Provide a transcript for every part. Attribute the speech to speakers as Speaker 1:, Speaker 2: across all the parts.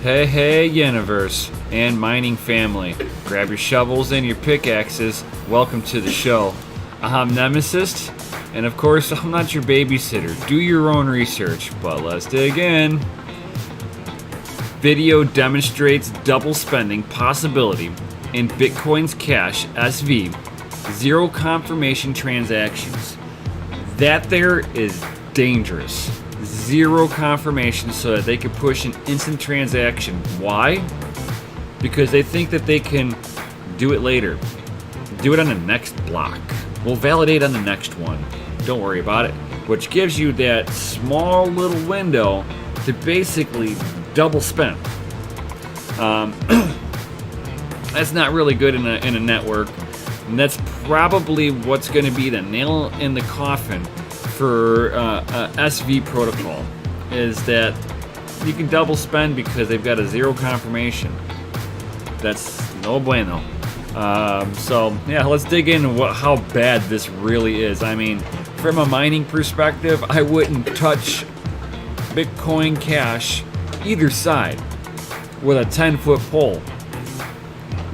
Speaker 1: Hey universe and mining family, grab your shovels and your pickaxes. Welcome to the show. I'm Nemesis, and of course I'm not your babysitter. Do your own research, but let's dig in. Video demonstrates double spending possibility in Bitcoin's Cash SV. Zero confirmation transactions. That there is dangerous. Zero confirmation so that they can push an instant transaction. Why? Because they think that they can do it later. Do it on the next block. We'll validate on the next one. Don't worry about it. Which gives you that small little window to basically double spend. That's not really good in a network. And that's probably what's going to be the nail in the coffin for SV protocol, is that you can double spend because they've got a zero confirmation. That's no bueno. So yeah, let's dig into how bad this really is. I mean, from a mining perspective, I wouldn't touch Bitcoin Cash either side with a 10-foot pole.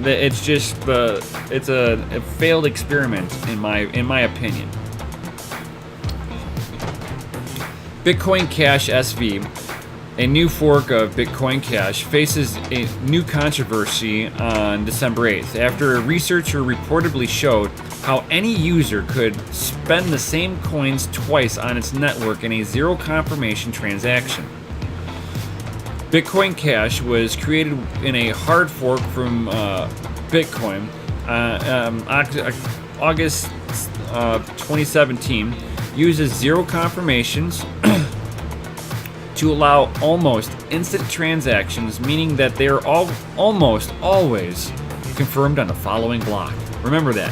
Speaker 1: It's just it's a failed experiment in my opinion. Bitcoin Cash SV, a new fork of Bitcoin Cash, faces a new controversy on December 8th after a researcher reportedly showed how any user could spend the same coins twice on its network in a zero confirmation transaction. Bitcoin Cash was created in a hard fork from Bitcoin August 2017. Uses zero confirmations to allow almost instant transactions, meaning that they are almost always confirmed on the following block. Remember that.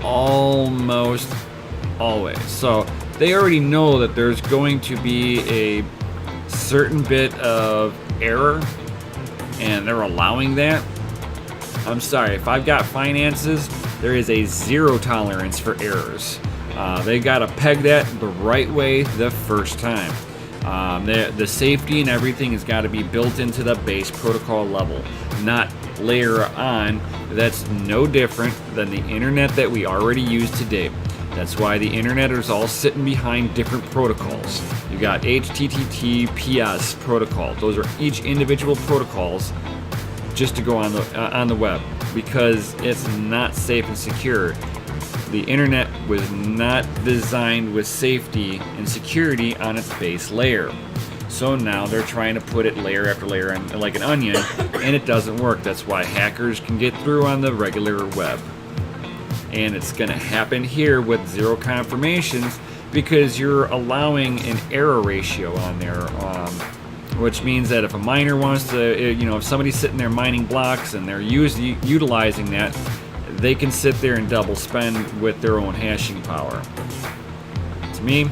Speaker 1: Almost always. So they already know that there's going to be a certain bit of error, and they're allowing that. I'm sorry, if I've got finances, there is a zero tolerance for errors. They got to peg that the right way the first time. The safety and everything has got to be built into the base protocol level, not layer on. That's no different than the internet that we already use today. That's why the internet is all sitting behind different protocols. You got HTTPS protocol. Those are each individual protocols just to go on the web, because it's not safe and secure. The internet was not designed with safety and security on its base layer. So now they're trying to put it layer after layer like an onion, and it doesn't work. That's why hackers can get through on the regular web. And it's going to happen here with zero confirmations because you're allowing an error ratio on there, which means that if a miner wants to, if somebody's sitting there mining blocks and they're utilizing that, they can sit there and double spend with their own hashing power. To me,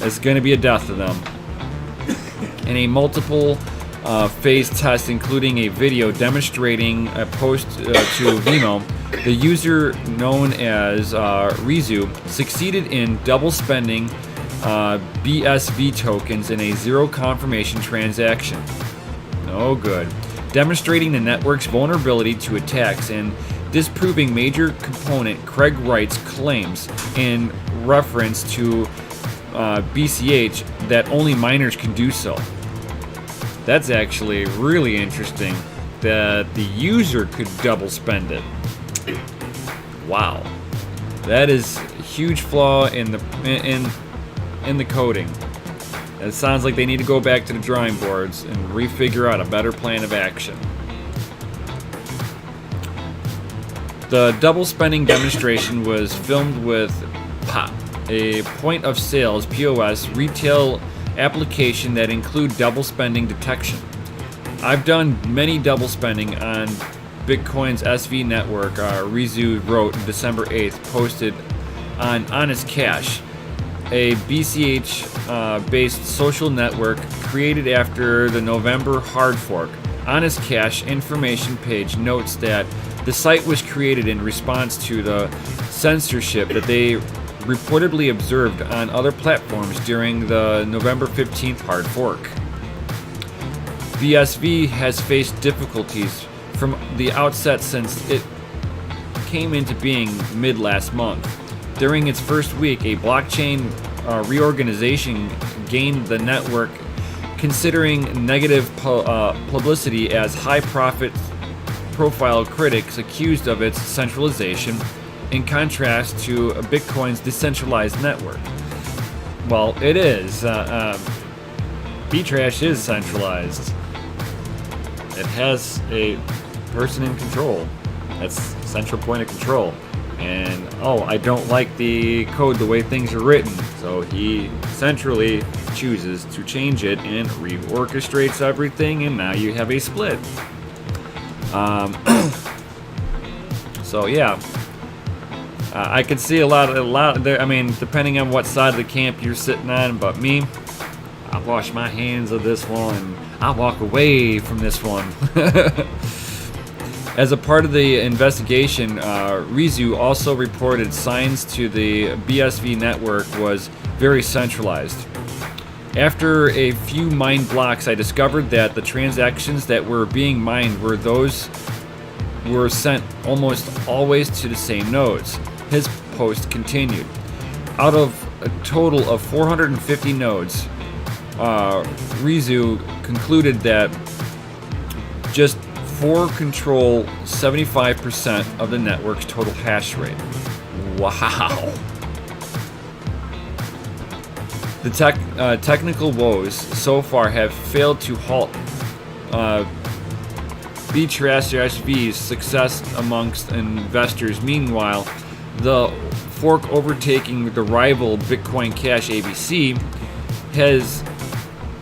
Speaker 1: it's going to be a death to them. In a multiple phase test, including a video demonstrating a post to Vimo, the user known as Rizu succeeded in double spending BSV tokens in a zero confirmation transaction. No good. Demonstrating the network's vulnerability to attacks and disproving major component Craig Wright's claims in reference to BCH that only miners can do so. That's actually really interesting that the user could double spend it. Wow, that is a huge flaw in the coding. It sounds like they need to go back to the drawing boards and refigure out a better plan of action. The double spending demonstration was filmed with POP, a point of sales POS retail application that include double spending detection. I've done many double spending on Bitcoin's SV network, Rizu wrote December 8th, posted on Honest Cash, a BCH-based social network created after the November hard fork. Honest Cash information page notes that the site was created in response to the censorship that they reportedly observed on other platforms during the November 15th hard fork. BSV has faced difficulties from the outset since it came into being mid last month. During its first week, a blockchain reorganization gained the network, considering negative publicity as high-profile critics accused of its centralization, in contrast to Bitcoin's decentralized network. Well, it is. Btrash is centralized. It has a person in control. That's central point of control. And I don't like the code the way things are written, so he centrally chooses to change it and reorchestrates everything, and now you have a split. So yeah, I can see a lot there. I mean, depending on what side of the camp you're sitting on, but me, I wash my hands of this one and I walk away from this one. As a part of the investigation, Rizu also reported signs to the BSV network was very centralized. After a few mined blocks, I discovered that the transactions that were being mined were sent almost always to the same nodes. His post continued. Out of a total of 450 nodes, Rizu concluded that just 4 control 75% of the network's total hash rate. Wow. The technical woes so far have failed to halt Btrash's success amongst investors. Meanwhile, the fork overtaking the rival Bitcoin Cash ABC has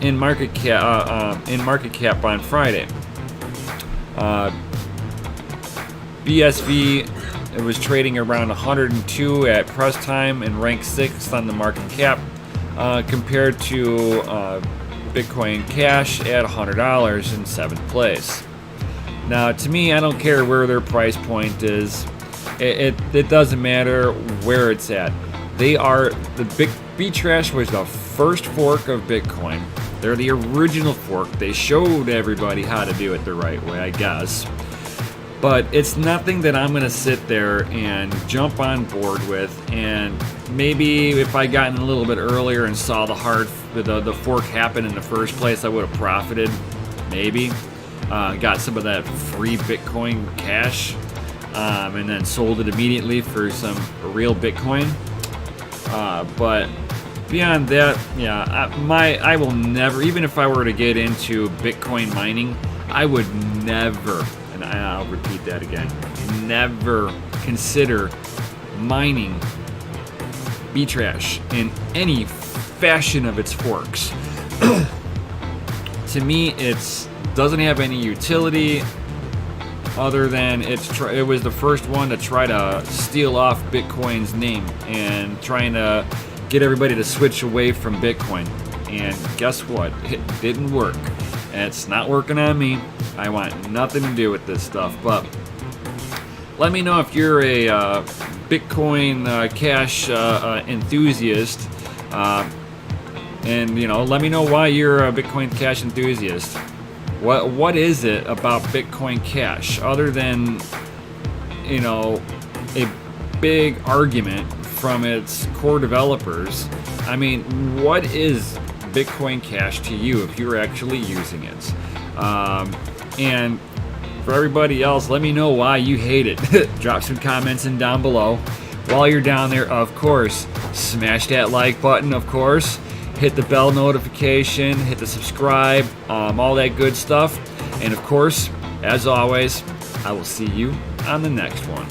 Speaker 1: in market cap on Friday. BSV was trading around 102 at press time and ranked 6th on the market cap, compared to Bitcoin Cash at $100 in 7th place. Now, to me, I don't care where their price point is. It doesn't matter where it's at. Btrash was the first fork of Bitcoin. They're the original fork. They showed everybody how to do it the right way, I guess. But it's nothing that I'm going to sit there and jump on board with. And maybe if I gotten a little bit earlier and saw the fork happen in the first place, I would have profited. Maybe. Got some of that free Bitcoin Cash, and then sold it immediately for some real Bitcoin. But beyond that, yeah, I will never, even if I were to get into Bitcoin mining, I would never, and I'll repeat that again, never consider mining Btrash in any fashion of its forks. To me, it doesn't have any utility other than it was the first one to try to steal off Bitcoin's name and trying to get everybody to switch away from Bitcoin. And guess what? It didn't work. And it's not working on me. I want nothing to do with this stuff. But let me know if you're a Bitcoin Cash enthusiast. And let me know why you're a Bitcoin Cash enthusiast. What is it about Bitcoin Cash other than a big argument from its core developers? I mean, what is Bitcoin Cash to you if you're actually using it? And for everybody else, let me know why you hate it. Drop some comments in down below. While you're down there, of course, smash that like button, of course. Hit the bell notification, hit the subscribe, all that good stuff. And of course, as always, I will see you on the next one.